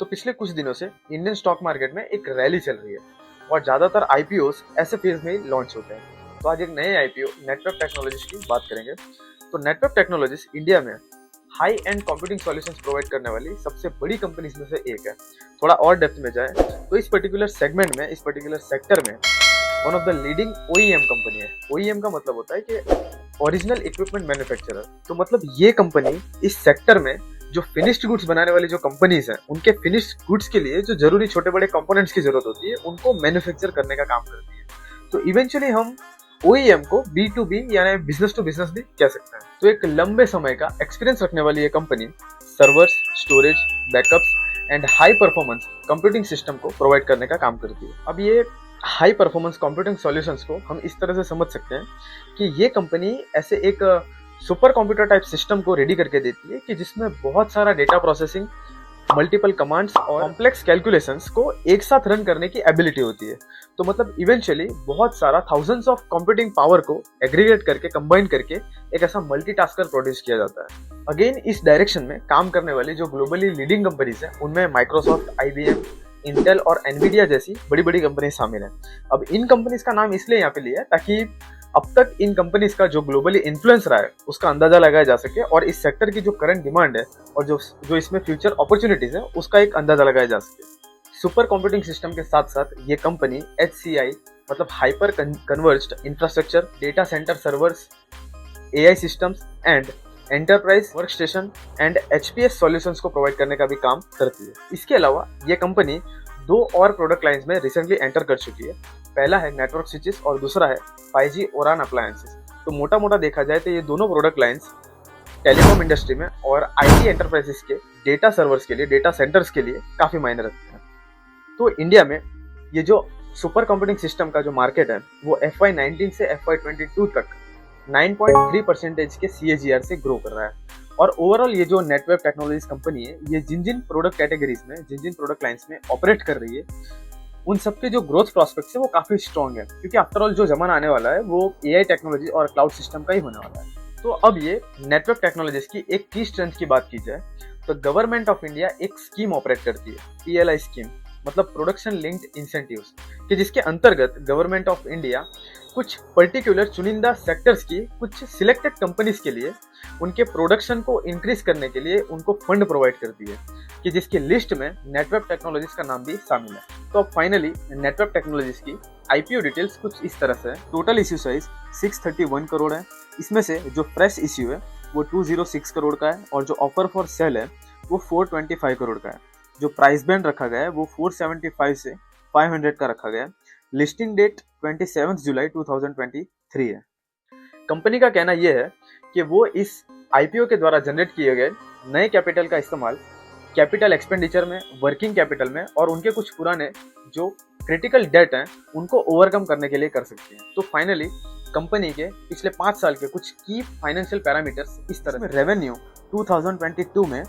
तो पिछले कुछ दिनों से इंडियन स्टॉक मार्केट में एक रैली चल रही है और ज्यादातर आईपीओस ऐसे फेज में ही लॉन्च होते हैं। तो आज एक नए आईपीओ नेटवर्क टेक्नोलॉजीज की बात करेंगे। तो नेटवर्क टेक्नोलॉजीज इंडिया में high and computing solutions provide करने वाली सबसे बड़ी कंपनीज में से एक है। थोड़ा और डेप्थ में जाए तो इस पर्टिकुलर सेगमेंट में, इस पर्टिकुलर सेक्टर में one of the leading OEM company है। ओईएम का मतलब होता है कि ओरिजिनल इक्विपमेंट मैन्युफैक्चरर। तो मतलब ये कंपनी इस सेक्टर में जो फिनिश्ड गुड्स बनाने वाली जो कंपनीज हैं, उनके फिनिश्ड गुड्स के लिए जो जरूरी छोटे बड़े कंपोनेंट्स की जरूरत होती है, उनको मैन्युफैक्चर करने का काम करती है। तो इवेंचुअली हम ओईएम को B2B यानी बिजनेस टू बिजनेस भी कह सकते हैं। तो एक लंबे समय का एक्सपीरियंस रखने वाली ये company servers, storage, backups and high performance computing system को प्रोवाइड करने का काम करती है। अब ये हाई परफॉर्मेंस कंप्यूटिंग सॉल्यूशंस को हम इस तरह से समझ सकते हैं कि ये कंपनी ऐसे एक सुपर कंप्यूटर टाइप सिस्टम को रेडी करके देती है कि जिसमें बहुत सारा डेटा प्रोसेसिंग, मल्टीपल कमांड्स और कॉम्प्लेक्स कैलकुलेशंस को एक साथ रन करने की एबिलिटी होती है। तो मतलब इवेंचुअली बहुत सारा थाउजेंड्स ऑफ कंप्यूटिंग पावर को एग्रीगेट करके, कंबाइन करके एक ऐसा मल्टीटास्कर प्रोड्यूस किया जाता है। अगेन इस डायरेक्शन में काम करने वाली जो ग्लोबली लीडिंग कंपनीज हैं, उनमें माइक्रोसॉफ्ट, IBM, इंटेल और एनवीडिया जैसी बड़ी बड़ी कंपनी शामिल हैं। अब इन कंपनीज का नाम इसलिए यहाँ पे लिया है ताकि अब तक इन कंपनीज का जो ग्लोबली इन्फ्लुएंस रहा है उसका अंदाजा लगाया जा सके और इस सेक्टर की जो करंट डिमांड है और जो इसमें फ्यूचर अपॉर्चुनिटीज है उसका एक अंदाजा लगाया जा सके। सुपर कंप्यूटिंग सिस्टम के साथ साथ ये कंपनी HCI मतलब hyper converged infrastructure, data centre servers, AI systems and enterprise workstation and HPS solutions को प्रोवाइड करने का भी काम करती है। इसके अलावा ये कंपनी दो और प्रोडक्ट लाइंस में रिसेंटली एंटर कर चुकी है। पहला है नेटवर्क स्विचेस और दूसरा है 5G ओरान अप्लायंसेस। तो मोटा मोटा देखा जाए तो ये दोनों प्रोडक्ट लाइंस टेलीकॉम इंडस्ट्री में और IT एंटरप्राइजेस के डेटा सर्वर्स के लिए, डेटा सेंटर्स के लिए काफी मायने रखते हैं। तो इंडिया में ये जो सुपर कंप्यूटिंग सिस्टम का जो मार्केट है वो FY19 से FY22 तक 9.3% के CAGR से ग्रो कर रहा है। और ओवरऑल ये जो नेटवर्क टेक्नोलॉजीज कंपनी है, ये जिन जिन प्रोडक्ट कैटेगरीज में, जिन जिन प्रोडक्ट लाइंस में ऑपरेट कर रही है, उन सबके जो ग्रोथ प्रोस्पेक्ट्स है वो काफी स्ट्रॉन्ग है, क्योंकि आफ्टर ऑल जो जमाना आने वाला है वो AI टेक्नोलॉजी और क्लाउड सिस्टम का ही होने वाला है। तो अब ये नेटवर्क टेक्नोलॉजीज की एक की स्ट्रेंथ की बात की जाए तो गवर्नमेंट ऑफ इंडिया एक स्कीम ऑपरेट करती है, PLI स्कीम मतलब प्रोडक्शन लिंक्ड इंसेंटिव्स, कि जिसके अंतर्गत गवर्नमेंट ऑफ इंडिया कुछ पर्टिकुलर चुनिंदा सेक्टर्स की कुछ सिलेक्टेड कंपनीज के लिए उनके प्रोडक्शन को इंक्रीज करने के लिए उनको फंड प्रोवाइड करती है, कि जिसकी लिस्ट में नेटवर्क टेक्नोलॉजीज का नाम भी शामिल है। तो अब फाइनली नेटवर्क टेक्नोलॉजीज की IPO डिटेल्स कुछ इस तरह से है। टोटल इश्यू साइज 631 करोड़ है। इसमें से जो फ्रेश इश्यू है वो 206 करोड़ का है और जो ऑफर फॉर सेल है वो 425 करोड़ का है। जो प्राइस बैंड रखा गया है वो 475 से 500 का रखा गया है। लिस्टिंग डेट 27 जुलाई 2023 है। कंपनी का कहना यह है कि वो इस IPO के द्वारा जनरेट किए गए नए कैपिटल का इस्तेमाल कैपिटल एक्सपेंडिचर में, वर्किंग कैपिटल में और उनके कुछ पुराने जो क्रिटिकल डेट हैं उनको ओवरकम करने के लिए कर सकते हैं। तो फाइनली कंपनी के पिछले 5 साल के कुछ की फाइनेंशियल पैरामीटर्स इस तरह से। रेवेन्यू 2022 में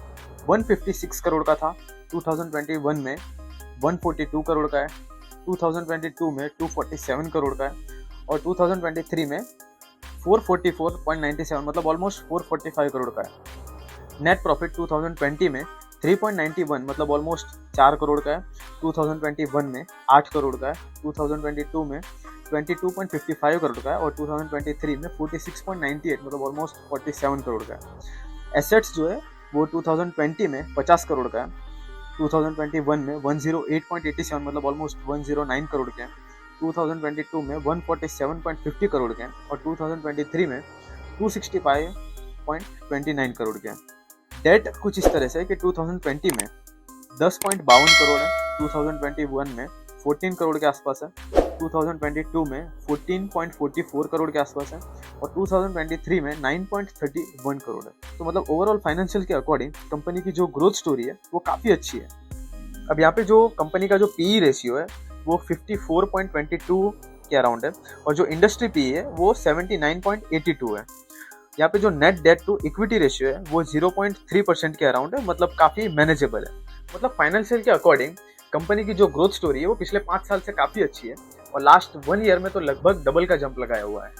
156 करोड़ का था, 2021 में 142 करोड़ का है, 2022 में 247 करोड़ का है और 2023 में 444.97 मतलब ऑलमोस्ट 445 करोड़ का है। नेट प्रॉफिट 2020 में 3.91 मतलब ऑलमोस्ट 4 करोड़ का है, 2021 में 8 करोड़ का है, 2022 में 22.55 करोड़ का है और 2023 में 46.98 मतलब ऑलमोस्ट 47 करोड़ का है। एसेट्स जो है वो 2020 में 50 करोड़ का है, 2021 में 108.87 मतलब ऑलमोस्ट 109 करोड़ के हैं, 2022 में 147.50 करोड़ के हैं और 2023 में 265.29 करोड़ के हैं। डेट कुछ इस तरह से कि 2020 में 10.52 करोड़ है, 2021 में 14 करोड़ के आसपास है, 2022 में 14.44 करोड़ के आसपास है और 2023 में 9.31 करोड़ है। तो मतलब ओवरऑल फाइनेंशियल के अकॉर्डिंग कंपनी की जो ग्रोथ स्टोरी है वो काफ़ी अच्छी है। अब यहाँ पे जो कंपनी का जो PE रेशियो है वो 54.22 के अराउंड है और जो इंडस्ट्री PE है वो 79.82 है। यहाँ पे जो net debt to equity ratio है वो 0.3% के अराउंड है, मतलब काफ़ी मैनेजेबल है। मतलब फाइनेंशियल के अकॉर्डिंग कंपनी की जो ग्रोथ स्टोरी है वो पिछले 5 साल से काफ़ी अच्छी है और लास्ट 1 ईयर में तो लगभग डबल का जंप लगाया हुआ है।